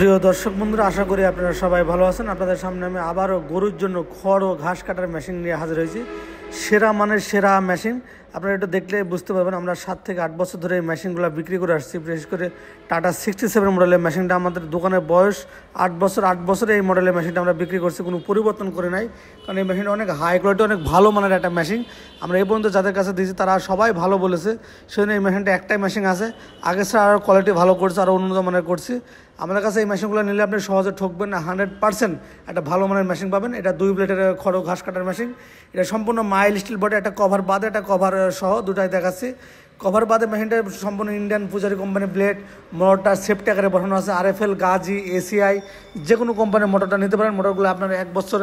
প্রিয় দর্শক বন্ধুরা, আশা করি আপনারা সবাই ভালো আছেন। আপনাদের সামনে আমি আবারও গরুর জন্য খড় ও ঘাস কাটার মেশিন নিয়ে হাজির হয়েছি। সেরা মানের সেরা মেশিন। আপনারা এটা দেখলে বুঝতে পারবেন, আমরা 7 থেকে 8 বছর ধরে এই মেশিনগুলো বিক্রি করে আসছি। বিশেষ করে টাটা 67 মডেলের মেশিনটা আমাদের দোকানের বয়স 8 বছর এই মডেলের মেশিনটা আমরা বিক্রি করছি, কোনো পরিবর্তন করে নাই। কারণ এই মেশিনটা অনেক হাই কোয়ালিটি, অনেক ভালো মানের একটা মেশিন। আমরা এই পর্যন্ত যাদের কাছে দিয়েছি তারা সবাই ভালো বলেছে। সেজন্য এই মেশিনটা একটাই মেশিন আছে, আগে স্যার আরও কোয়ালিটি ভালো করছে, আরও উন্নত মানের করছি। আমাদের কাছে এই মেশিনগুলো নিলে আপনি সহজে ঠকবেন না, 100% একটা ভালো মানের মেশিন পাবেন। এটা 2 ব্লেডের খড় ও ঘাস কাটার মেশিন। এটা সম্পূর্ণ মাইল স্টিল বডি, একটা কভার বাদে একটা কভার সহ দুটাই দেখাচ্ছি। কভার বাদে মেশিনটা সম্পূর্ণ ইন্ডিয়ান পূজারি কোম্পানির ব্লেড, মোটরটা সেফটি আকারে বসানো আছে। RFL, গাজি, ACI যে কোনো কোম্পানির মোটরটা নিতে পারেন। মোটরগুলো আপনার 1 বছর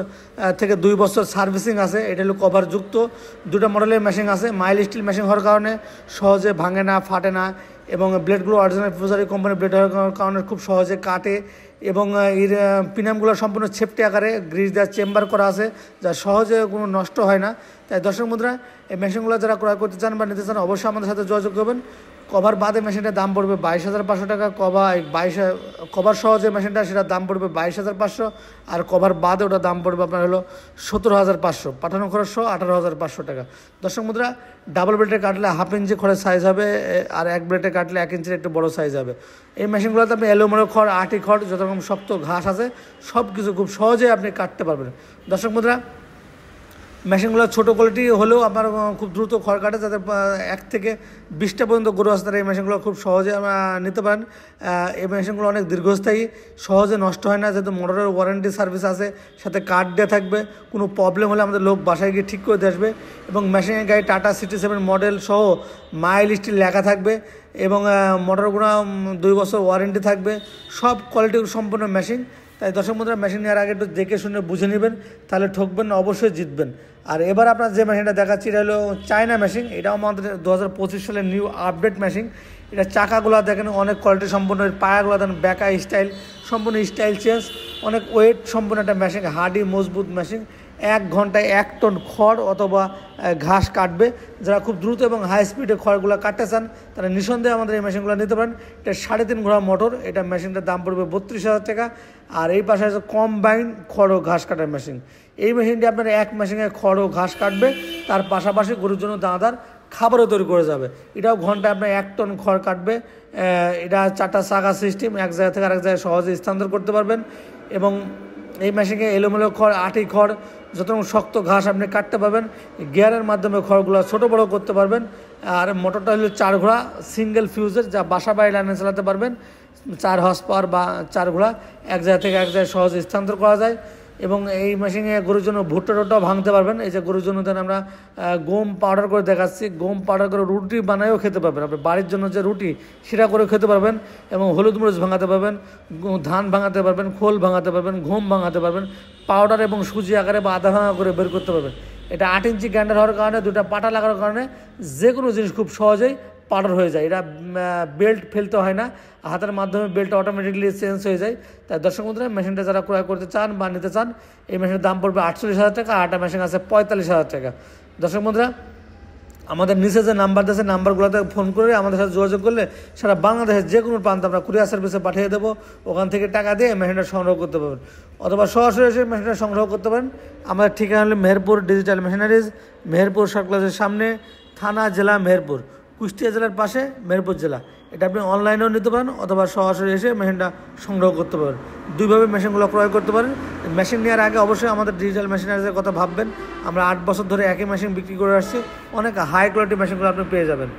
থেকে 2 বছর সার্ভিসিং আছে। এটা হলো কভারযুক্ত। দুটো মডেলের মেশিন আছে। মাইল স্টিল মেশিন হওয়ার কারণে সহজে ভাঙে না, ফাটে না, এবং ব্লেডগুলো অরিজিনাল পূজারি কোম্পানির ব্লেড হওয়ার কারণে খুব সহজে কাটে। এবং এর পিনামগুলো সম্পূর্ণ সেফটি আকারে গ্রিজ দেওয়ার চেম্বার করা আছে, যা সহজে কোনো নষ্ট হয় না। তাই দর্শক বন্ধুরা, এই মেশিনগুলো যারা ক্রয় করতে চান বা নিতে চান অবশ্যই আমাদের সাথে যোগাযোগ করবেন। কভার বাদে মেশিনটার দাম পড়বে 22,500 টাকা। কভার সহ যে মেশিনটা সেটার দাম পড়বে 22,500, আর কভার বাদে ওটার দাম পড়বে আপনার হলো 17,500। পাঠানো খরচ সহ 18,500 টাকা। দর্শক বন্ধুরা, ডাবল বেল্টে কাটলে 1/2 ইঞ্চি খড়ের সাইজ হবে, আর 1 বেল্টে কাটলে 1 ইঞ্চির একটু বড় সাইজ হবে। এই মেশিনগুলোতে আপনি অ্যালুমিনিয়াম খড়, আটি খড়, যত রকম শক্ত ঘাস আছে সব কিছু খুব সহজে আপনি কাটতে পারবেন। দর্শক বন্ধুরা, মেশিনগুলো ছোটো কোয়ালিটি হলেও আপনার খুব দ্রুত খড় কাটে। যাদের 1 থেকে 20টা পর্যন্ত গরু আছে তারা এই মেশিনগুলো খুব সহজে নিতে পারেন। এই মেশিনগুলো অনেক দীর্ঘস্থায়ী, সহজে নষ্ট হয় না, যেহেতু মোটরের ওয়ারেন্টি সার্ভিস আছে, সাথে কার্ড দেওয়া থাকবে। কোনো প্রবলেম হলে আমাদের লোক বাসায় গিয়ে ঠিক করে দিয়ে আসবে। এবং মেশিনের গায়ে টাটা 67 মডেল সহ মাইল স্টিল লেখা থাকবে, এবং মোটরগুলো 2 বছর ওয়ারেন্টি থাকবে। সব কোয়ালিটি সম্পূর্ণ মেশিন। তাই দর্শক বন্ধুরা, মেশিন নেওয়ার আগে একটু দেখে শুনে বুঝে নেবেন, তাহলে ঠকবেন না, অবশ্যই জিতবেন। আর এবার আপনার যে মেশিনটা দেখাচ্ছি এটা হলো চায়না মেশিন। এটাও আমাদের 2025 সালের নিউ আপডেট মেশিন। এটা চাকাগুলো দেখেন অনেক কোয়ালিটি সম্পন্ন, পায়াগুলো দেখেন ব্যাকা স্টাইল, সম্পূর্ণ স্টাইল চেঞ্জ, অনেক ওয়েট সম্পূর্ণ একটা মেশিন, হার্ডি মজবুত মেশিন। 1 ঘন্টায় 1 টন খড় অথবা ঘাস কাটবে। যারা খুব দ্রুত এবং হাই স্পিডে খড়গুলো কাটতে চান তারা নিঃসন্দেহে আমাদের এই মেশিনগুলো নিতে পারেন। এটা 3.5 ঘোড়া মোটর। এটা মেশিনটার দাম পড়বে 32,000 টাকা। আর এই পাশে আছে কম্বাইন খড় ও ঘাস কাটার মেশিন। এই মেশিনটি আপনার এক মেশিনে খড় ও ঘাস কাটবে, তার পাশাপাশি গরুর জন্য দানাদার খাবারও তৈরি করে যাবে। এটাও ঘন্টায় আপনার 1 টন খড় কাটবে। এটা 4টা চাকা সিস্টেম, এক জায়গা থেকে আরেক জায়গায় সহজে স্থানান্তর করতে পারবেন। এবং এই মেশিনে এলোমেলো খড়, আটি খড়, যত শক্ত ঘাস আপনি কাটতে পারবেন। গিয়ারের মাধ্যমে খড়গুলো ছোটো বড়ো করতে পারবেন। আর মোটরটা হলো 4 ঘোড়া সিঙ্গেল ফিউজের, যা বাসা বাড়ি লাইনে চালাতে পারবেন। 4 হর্স পাওয়ার বা 4 ঘোড়া, এক জায়গা থেকে এক জায়গায় সহজে স্থানান্তর করা যায়। এবং এই মেশিনে গরুর জন্য ভুট্টা টোটাও ভাঙতে পারবেন। এই যে গরুর জন্য দেন আমরা গম পাউডার করে দেখাচ্ছি, গম পাউডার করে রুটি বানায়ও খেতে পারবেন। আপনি বাড়ির জন্য যে রুটি সেটা করে খেতে পারবেন। এবং হলুদ মরিচ ভাঙাতে পারবেন, ধান ভাঙাতে পারবেন, খোল ভাঙাতে পারবেন, গম ভাঙাতে পারবেন। পাউডার এবং সুজি আকারে বা আধা ভাঙা করে বের করতে পারবেন। এটা 8 ইঞ্চি গ্যান্ডার হওয়ার কারণে, 2টা পাটা লাগানোর কারণে যে কোনো জিনিস খুব সহজেই পাউডার হয়ে যায়। এটা বেল্ট ফেলতে হয় না, হাতের মাধ্যমে বেল্টটা অটোমেটিকলি চেঞ্জ হয়ে যায়। তাই দর্শক বন্ধুরা, মেশিনটা যারা ক্রয় করতে চান বা নিতে চান, এই মেশিনের দাম পড়বে 48,000 টাকা। আরেকটা মেশিন আছে 45,000 টাকা। দর্শক বন্ধুরা, আমাদের নিচে যে নাম্বার দিয়েছে, নাম্বারগুলোতে ফোন করে আমাদের সাথে যোগাযোগ করলে সারা বাংলাদেশের যে কোনো প্রান্তে আমরা কুরিয়ার সার্ভিসে পাঠিয়ে দেবো। ওখান থেকে টাকা দিয়ে মেশিনটা সংগ্রহ করতে পারবেন, অথবা সরাসরি এসে মেশিনটা সংগ্রহ করতে পারেন। আমাদের ঠিকানা হলো মেহেরপুর ডিজিটাল মেশিনারিজ, মেহেরপুর সার্কুলারের সামনে, থানা জেলা মেহেরপুর, কুষ্টিয়া জেলার পাশে মেহেরপুর জেলা। এটা আপনি অনলাইনেও নিতে পারেন, অথবা সরাসরি এসে মেশিনটা সংগ্রহ করতে পারেন। 2ভাবে মেশিনগুলো ক্রয় করতে পারেন। মেশিন নেওয়ার আগে অবশ্যই আমাদের ডিজিটাল মেশিনারিজের কথা ভাববেন। আমরা 8 বছর ধরে একই মেশিন বিক্রি করে আসছি। অনেক হাই কোয়ালিটি মেশিনগুলো আপনি পেয়ে যাবেন।